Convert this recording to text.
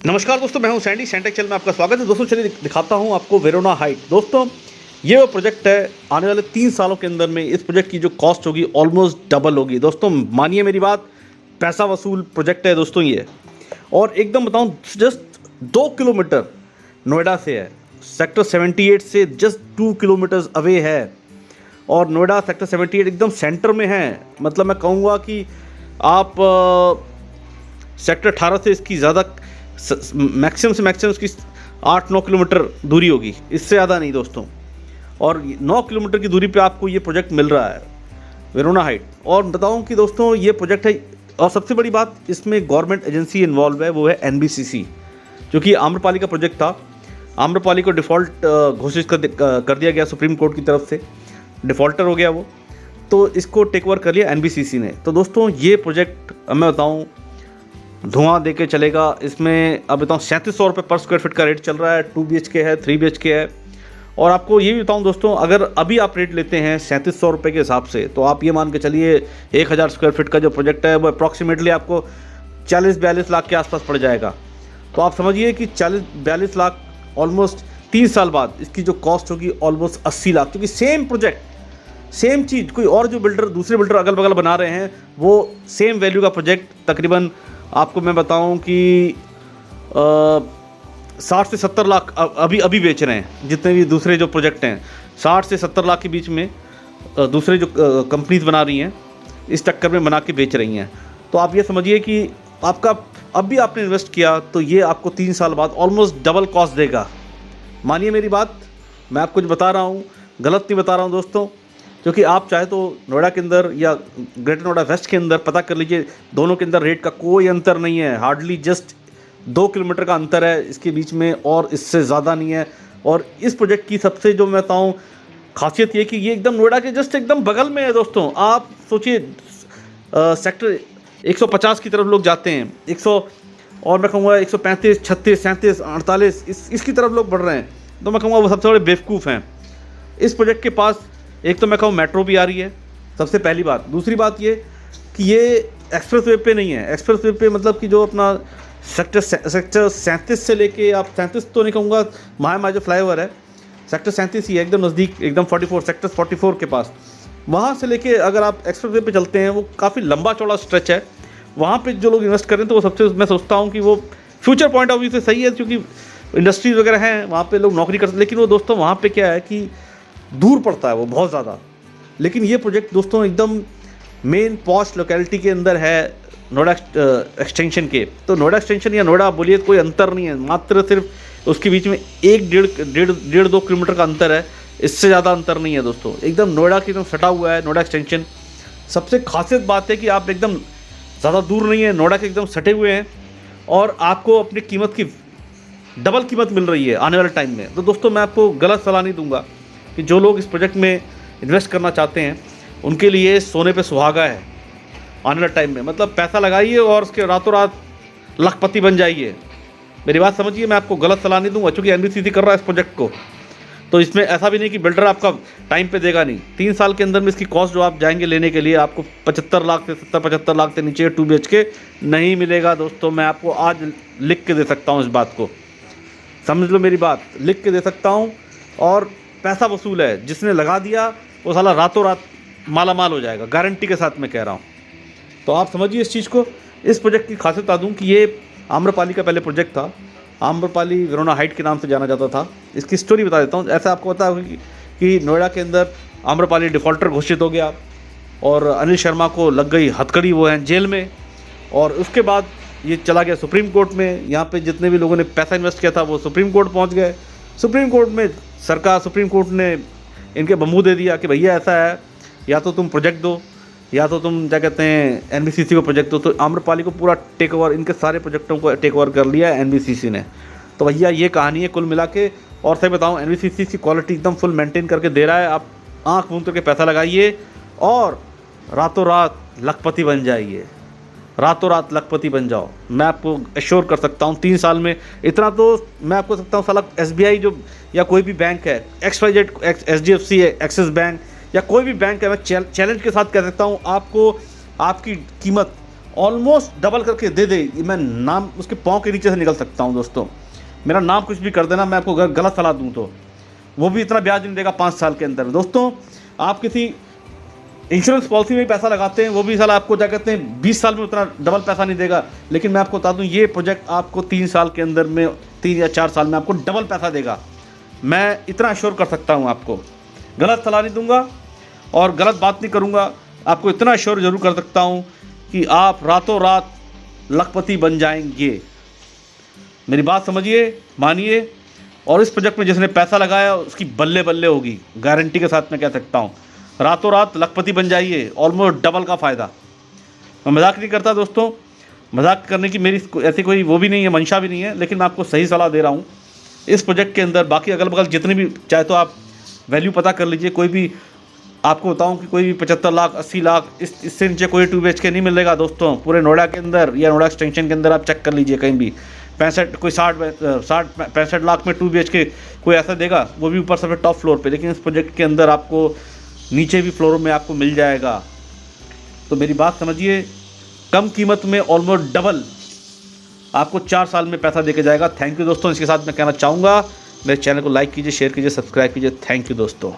नमस्कार दोस्तों, मैं हूं सैंडी। सैंटेक चैनल में आपका स्वागत है। दोस्तों चलिए दिखाता हूं आपको वेरोना हाइट। दोस्तों ये वो प्रोजेक्ट है, आने वाले 3 सालों के अंदर में इस प्रोजेक्ट की जो कॉस्ट होगी ऑलमोस्ट डबल होगी। दोस्तों मानिए मेरी बात, पैसा वसूल प्रोजेक्ट है दोस्तों ये। और एकदम बताऊं, जस्ट 2 किलोमीटर नोएडा से है। सेक्टर 78 से जस्ट 2 किलोमीटर्स अवे है। और नोएडा सेक्टर 78 एकदम सेंटर में है। मतलब मैं कहूँगा कि आप सेक्टर 18 से इसकी ज़्यादा मैक्सिमम से मैक्सिमम इसकी 8-9 किलोमीटर दूरी होगी, इससे ज़्यादा नहीं दोस्तों। और 9 किलोमीटर की दूरी पे आपको ये प्रोजेक्ट मिल रहा है, वेरोना हाइट। और बताऊं कि दोस्तों ये प्रोजेक्ट है, और सबसे बड़ी बात इसमें गवर्नमेंट एजेंसी इन्वॉल्व है, वो है एनबीसीसी, जो कि आम्रपाली का प्रोजेक्ट था। आम्रपाली को डिफ़ॉल्ट घोषित कर दिया गया सुप्रीम कोर्ट की तरफ से, डिफ़ॉल्टर हो गया वो, तो इसको टेक ओवर कर लिया एनबीसीसी ने। तो दोस्तों ये प्रोजेक्ट मैं बताऊँ धुआं दे के चलेगा। इसमें अब बताऊँ 3700 रुपये पर स्क्वायर फीट का रेट चल रहा है। 2 BHK है, 3 BHK है। और आपको ये भी बताऊँ दोस्तों, अगर अभी आप रेट लेते हैं 3700 रुपये के हिसाब से, तो आप ये मान के चलिए 1000 स्क्वायर फीट का जो प्रोजेक्ट है वो अप्रॉक्सीमेटली आपको 40-42 लाख के आसपास पड़ जाएगा। तो आप समझिए कि 40-42 लाख ऑलमोस्ट 3 साल बाद इसकी जो कॉस्ट होगी ऑलमोस्ट 80 लाख। क्योंकि सेम प्रोजेक्ट, सेम चीज़, कोई और जो बिल्डर, दूसरे बिल्डर अगल बगल बना रहे हैं, वो सेम वैल्यू का प्रोजेक्ट तकरीबन आपको मैं बताऊं कि 60 से 70 लाख अभी बेच रहे हैं। जितने भी दूसरे जो प्रोजेक्ट हैं 60 से 70 लाख के बीच में दूसरे जो कंपनीज बना रही हैं, इस टक्कर में बना के बेच रही हैं। तो आप ये समझिए कि आपका अब भी आपने इन्वेस्ट किया तो ये आपको 3 साल बाद ऑलमोस्ट डबल कॉस्ट देगा। मानिए मेरी बात, मैं आपको कुछ बता रहा हूँ, गलत नहीं बता रहा हूँ दोस्तों। क्योंकि आप चाहे तो नोएडा के अंदर या ग्रेटर नोएडा वेस्ट के अंदर पता कर लीजिए, दोनों के अंदर रेट का कोई अंतर नहीं है। हार्डली जस्ट 2 किलोमीटर का अंतर है इसके बीच में, और इससे ज़्यादा नहीं है। और इस प्रोजेक्ट की सबसे जो मैं बताऊँ खासियत ये कि ये एकदम नोएडा के जस्ट एकदम बगल में है दोस्तों। आप सोचिए सेक्टर 150 की तरफ लोग जाते हैं, 100 और मैं कहूँगा 135, 36, 37, 48 इसकी तरफ लोग बढ़ रहे हैं। तो मैं कहूँगा वो सबसे बड़े बेवकूफ़ हैं। इस प्रोजेक्ट के पास एक तो मैं कहूँ मेट्रो भी आ रही है, सबसे पहली बात। दूसरी बात ये कि ये एक्सप्रेस वे पे नहीं है। एक्सप्रेस वे पे मतलब कि जो अपना सेक्टर 37 से लेके, आप 37 तो नहीं कहूँगा, महामा जो फ्लाईओवर है सेक्टर 37 ही है, एकदम नज़दीक, एकदम 44 सेक्टर 44 के पास। वहाँ से लेके अगर आप एक्सप्रेस वे पे चलते हैं, वो काफ़ी लंबा चौड़ा स्ट्रेच है। वहाँ पे जो लोग इन्वेस्ट करें तो वो सबसे, मैं सोचता हूँ कि वो फ्यूचर पॉइंट ऑफ व्यू से सही है, क्योंकि इंडस्ट्रीज वगैरह हैं वहाँ पे, लोग नौकरी करते हैं। लेकिन वो दोस्तों वहाँ पे क्या है कि दूर पड़ता है वो बहुत ज़्यादा। लेकिन ये प्रोजेक्ट दोस्तों एकदम मेन पॉश लोकेलिटी के अंदर है, नोएडा एक्सटेंशन के। तो नोएडा एक्सटेंशन या नोएडा बोलिए कोई अंतर नहीं है, मात्र सिर्फ उसके बीच में 1-1.5-2 किलोमीटर का अंतर है, इससे ज़्यादा अंतर नहीं है दोस्तों। एकदम नोएडा की एकदम सटा हुआ है नोएडा एक्सटेंशन। सबसे खासियत बात है कि आप एकदम ज़्यादा दूर नहीं है, नोएडा के एकदम सटे हुए हैं, और आपको अपनी कीमत की डबल कीमत मिल रही है आने वाले टाइम में। तो दोस्तों मैं आपको गलत सलाह नहीं दूंगा कि जो लोग इस प्रोजेक्ट में इन्वेस्ट करना चाहते हैं उनके लिए सोने पे सुहागा है आने वाले टाइम में। मतलब पैसा लगाइए और उसके रातों रात लखपति बन जाइए। मेरी बात समझिए, मैं आपको गलत सलाह नहीं दूंगा, क्योंकि एनबीसीसी कर रहा है इस प्रोजेक्ट को। तो इसमें ऐसा भी नहीं कि बिल्डर आपका टाइम पे देगा नहीं। 3 साल के अंदर में इसकी कॉस्ट जो आप जाएंगे लेने के लिए, आपको 75 लाख से 70-75 लाख से नीचे 2 BHK नहीं मिलेगा दोस्तों। मैं आपको आज लिख के दे सकता हूँ, इस बात को समझ लो, मेरी बात लिख के दे सकता हूँ। और पैसा वसूल है, जिसने लगा दिया वो साला रातों रात माला माल हो जाएगा, गारंटी के साथ मैं कह रहा हूँ। तो आप समझिए इस चीज़ को। इस प्रोजेक्ट की खासियत बता दूँ कि ये आम्रपाली का पहले प्रोजेक्ट था। आम्रपाली वेरोना हाइट के नाम से जाना जाता था। इसकी स्टोरी बता देता हूँ। ऐसा आपको पता होगा कि नोएडा के अंदर आम्रपाली डिफ़ॉल्टर घोषित हो गया, और अनिल शर्मा को लग गई हथकड़ी, वो हैं जेल में। और उसके बाद ये चला गया सुप्रीम कोर्ट में। यहाँ पे जितने भी लोगों ने पैसा इन्वेस्ट किया था वो सुप्रीम कोर्ट पहुँच गए। सुप्रीम कोर्ट में सुप्रीम कोर्ट ने इनके बम्बू दे दिया कि भैया ऐसा है, या तो तुम प्रोजेक्ट दो, या तो तुम क्या कहते हैं एनबीसीसी को प्रोजेक्ट दो। तो आम्रपाली को पूरा टेक ओवर, इनके सारे प्रोजेक्टों को टेक ओवर कर लिया एनबीसीसी ने। तो भैया ये कहानी है कुल मिला के। और सही बताऊँ, एनबीसीसी की क्वालिटी एकदम फुल मेंटेन करके दे रहा है। आप आँख मूंद करके पैसा लगाइए और रातों रात लखपति बन जाइए, रातों रात लखपति बन जाओ। मैं आपको एश्योर कर सकता हूँ 3 साल में इतना तो मैं आपको सकता हूँ। साला SBI जो या कोई भी बैंक है, XYZ, HDFC है, एक्सिस बैंक या कोई भी बैंक है, मैं चैलेंज के साथ कह सकता हूँ आपको आपकी कीमत ऑलमोस्ट डबल करके दे दे, मैं नाम उसके पाँव के नीचे से निकल सकता हूँ दोस्तों। मेरा नाम कुछ भी कर देना, मैं आपको गलत सलाह दूँ तो वो भी इतना ब्याज नहीं देगा 5 साल के अंदर। दोस्तों आप किसी इंश्योरेंस पॉलिसी में पैसा लगाते हैं, वो भी साला आपको क्या कहते हैं 20 साल में उतना डबल पैसा नहीं देगा, लेकिन मैं आपको बता दूं ये प्रोजेक्ट आपको 3 साल के अंदर में, 3 या 4 साल में आपको डबल पैसा देगा। मैं इतना अश्योर कर सकता हूं आपको, गलत सलाह नहीं दूंगा और गलत बात नहीं करूंगा, आपको इतना अश्योर जरूर कर सकता हूं कि आप रातों रात लखपति बन जाएंगे। मेरी बात समझिए, मानिए, और इस प्रोजेक्ट में जिसने पैसा लगाया उसकी बल्ले बल्ले होगी, गारंटी के साथ मैं कह सकता हूँ। रातों रात लखपति बन जाइए, ऑलमोस्ट डबल का फ़ायदा। मैं मजाक नहीं करता दोस्तों, मजाक करने की मेरी ऐसी कोई वो भी नहीं है, मंशा भी नहीं है, लेकिन मैं आपको सही सलाह दे रहा हूँ इस प्रोजेक्ट के अंदर। बाकी अगल बगल जितने भी, चाहे तो आप वैल्यू पता कर लीजिए, कोई भी आपको बताऊँ कि कोई भी 75 लाख 80 लाख इससे नीचे कोई 2 BHK नहीं मिलेगा दोस्तों, पूरे नोएडा के अंदर या नोएडा एक्सटेंशन के अंदर। आप चेक कर लीजिए कहीं भी 65 लाख में 2 BHK कोई ऐसा देगा, वो भी ऊपर सबसे टॉप फ्लोर पे। लेकिन इस प्रोजेक्ट के अंदर आपको नीचे भी फ्लोरों में आपको मिल जाएगा। तो मेरी बात समझिए, कम कीमत में ऑलमोस्ट डबल आपको 4 साल में पैसा देके जाएगा। थैंक यू दोस्तों, इसके साथ मैं कहना चाहूँगा मेरे चैनल को लाइक कीजिए, शेयर कीजिए, सब्सक्राइब कीजिए। थैंक यू दोस्तों।